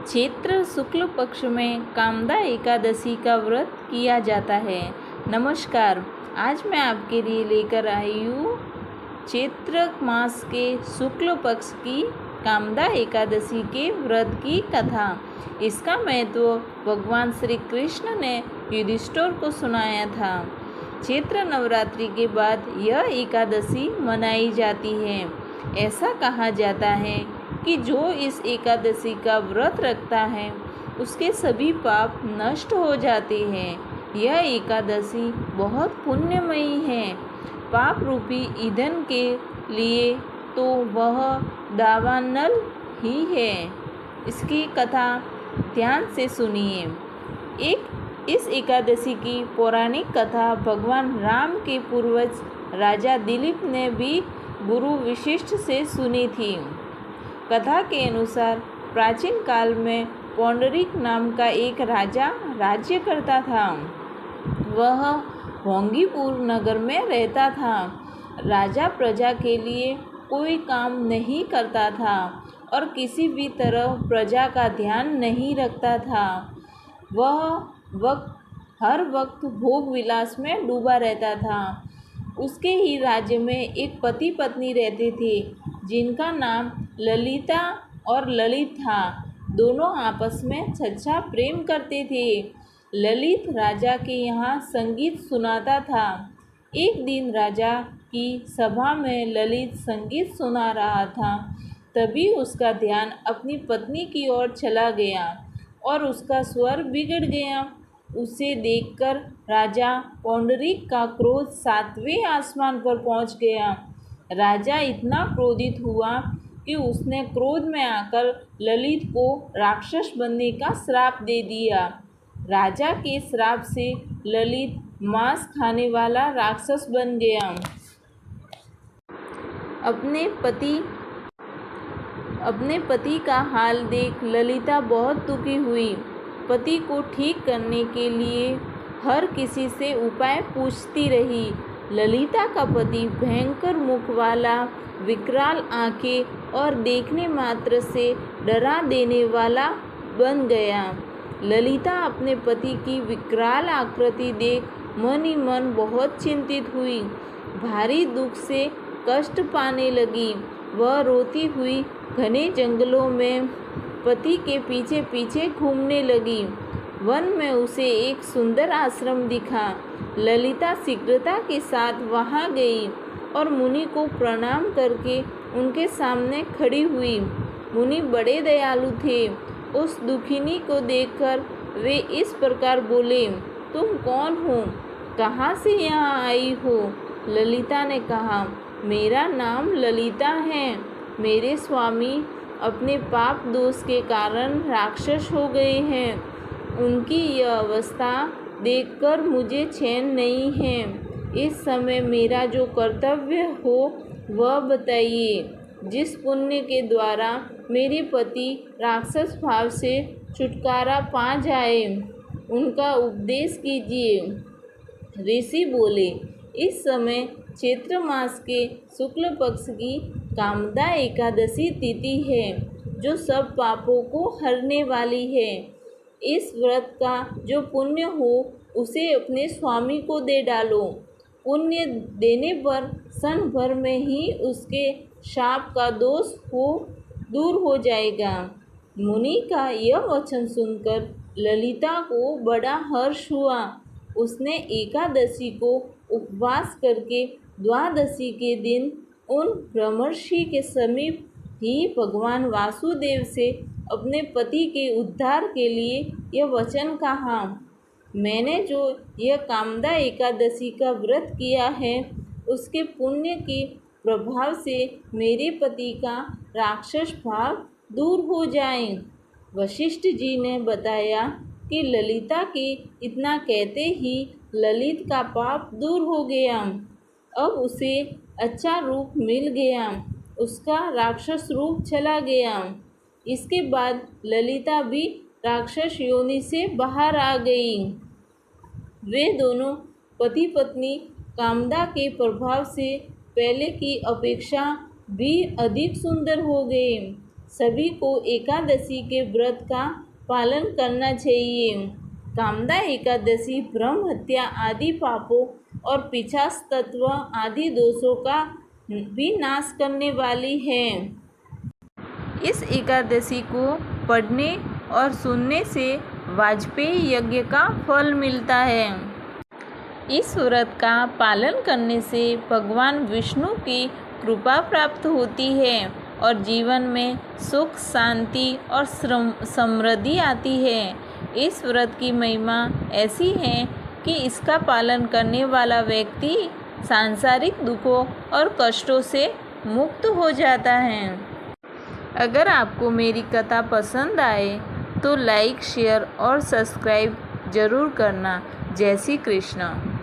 चैत्र शुक्ल पक्ष में कामदा एकादशी का व्रत किया जाता है। नमस्कार, आज मैं आपके लिए लेकर आई हूँ चैत्र मास के शुक्ल पक्ष की कामदा एकादशी के व्रत की कथा। इसका महत्व भगवान श्री कृष्ण ने युधिष्ठिर को सुनाया था। चैत्र नवरात्रि के बाद यह एकादशी मनाई जाती है। ऐसा कहा जाता है कि जो इस एकादशी का व्रत रखता है उसके सभी पाप नष्ट हो जाते हैं। यह एकादशी बहुत पुण्यमयी है। पाप रूपी ईंधन के लिए तो वह दावानल ही है। इसकी कथा ध्यान से सुनिए। इस एकादशी की पौराणिक कथा भगवान राम के पूर्वज राजा दिलीप ने भी गुरु वशिष्ठ से सुनी थी। कथा के अनुसार प्राचीन काल में पौंडरिक नाम का एक राजा राज्य करता था। वह भोंगीपुर नगर में रहता था। राजा प्रजा के लिए कोई काम नहीं करता था और किसी भी तरह प्रजा का ध्यान नहीं रखता था। वह हर वक्त भोग विलास में डूबा रहता था। उसके ही राज्य में एक पति पत्नी रहते थे जिनका नाम ललिता और ललित था। दोनों आपस में सच्चा प्रेम करते थे। ललित राजा के यहाँ संगीत सुनाता था। एक दिन राजा की सभा में ललित संगीत सुना रहा था। तभी उसका ध्यान अपनी पत्नी की ओर चला गया और उसका स्वर बिगड़ गया। उसे देखकर राजा पौंडरिक का क्रोध 7वें आसमान पर पहुंच गया। राजा इतना क्रोधित हुआ कि उसने क्रोध में आकर ललित को राक्षस बनने का श्राप दे दिया। राजा के श्राप से ललित मांस खाने वाला राक्षस बन गया। अपने पति का हाल देख ललिता बहुत दुखी हुई। पति को ठीक करने के लिए हर किसी से उपाय पूछती रही। ललिता का पति भयंकर मुख वाला, विकराल आंखें और देखने मात्र से डरा देने वाला बन गया। ललिता अपने पति की विकराल आकृति देख मन ही मन बहुत चिंतित हुई। भारी दुख से कष्ट पाने लगी। वह रोती हुई घने जंगलों में पति के पीछे पीछे घूमने लगी। वन में उसे एक सुंदर आश्रम दिखा। ललिता शीघ्रता के साथ वहां गई और मुनि को प्रणाम करके उनके सामने खड़ी हुई। मुनि बड़े दयालु थे। उस दुखिनी को देखकर वे इस प्रकार बोले, तुम कौन हो? कहाँ से यहाँ आई हो? ललिता ने कहा, मेरा नाम ललिता है। मेरे स्वामी अपने पाप दोष के कारण राक्षस हो गए हैं। उनकी यह अवस्था देखकर मुझे चैन नहीं है। इस समय मेरा जो कर्तव्य हो वह बताइए। जिस पुण्य के द्वारा मेरे पति राक्षस भाव से छुटकारा पा जाए उनका उपदेश कीजिए। ऋषि बोले, इस समय चैत्र मास के शुक्ल पक्ष की कामदा एकादशी तिथि है जो सब पापों को हरने वाली है। इस व्रत का जो पुण्य हो उसे अपने स्वामी को दे डालो। पुण्य देने पर क्षण भर में ही उसके शाप का दोष दूर हो जाएगा। मुनि का यह वचन सुनकर ललिता को बड़ा हर्ष हुआ। उसने एकादशी को उपवास करके द्वादशी के दिन उन ब्रह्मर्षि के समीप ही भगवान वासुदेव से अपने पति के उद्धार के लिए यह वचन कहा, मैंने जो यह कामदा एकादशी का व्रत किया है उसके पुण्य के प्रभाव से मेरे पति का राक्षस भाव दूर हो जाए। वशिष्ठ जी ने बताया कि ललिता के इतना कहते ही ललित का पाप दूर हो गया। अब उसे अच्छा रूप मिल गया। उसका राक्षस रूप चला गया। इसके बाद ललिता भी राक्षस योनि से बाहर आ गई। वे दोनों पति पत्नी कामदा के प्रभाव से पहले की अपेक्षा भी अधिक सुंदर हो गए। सभी को एकादशी के व्रत का पालन करना चाहिए। कामदा एकादशी ब्रह्म हत्या आदि पापों और पिशाच तत्व आदि दोषों का भी नाश करने वाली है। इस एकादशी को पढ़ने और सुनने से वाजपेयी यज्ञ का फल मिलता है। इस व्रत का पालन करने से भगवान विष्णु की कृपा प्राप्त होती है और जीवन में सुख, शांति और समृद्धि आती है। इस व्रत की महिमा ऐसी है कि इसका पालन करने वाला व्यक्ति सांसारिक दुखों और कष्टों से मुक्त हो जाता है। अगर आपको मेरी कथा पसंद आए तो लाइक, शेयर और सब्सक्राइब ज़रूर करना। जय श्री कृष्ण।